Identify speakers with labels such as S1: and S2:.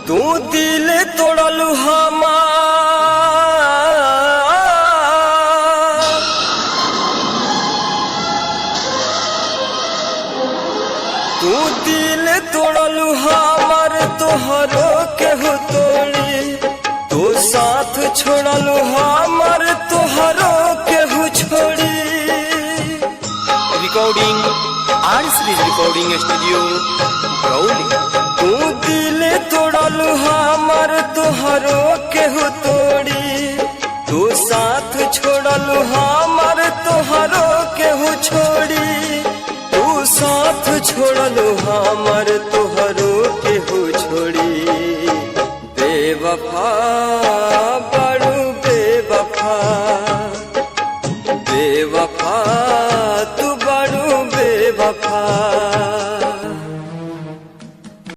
S1: तू दिल तोड़लू हमार, तू दिल तोड़लू हमार तोहरो केहू तोड़ी, तू साथ छोड़लू हमार तोहरो केहू छोड़ी।
S2: Recording R series recording studio Brauli.
S1: तू दिल तोड़लू हमार तोहरो केहू तोड़ी, तू साथ छोड़लू हमार तोहरो केहू छोड़ी, तू साथ छोड़लू हमार तोहरो केहू छोड़ी। बेवफा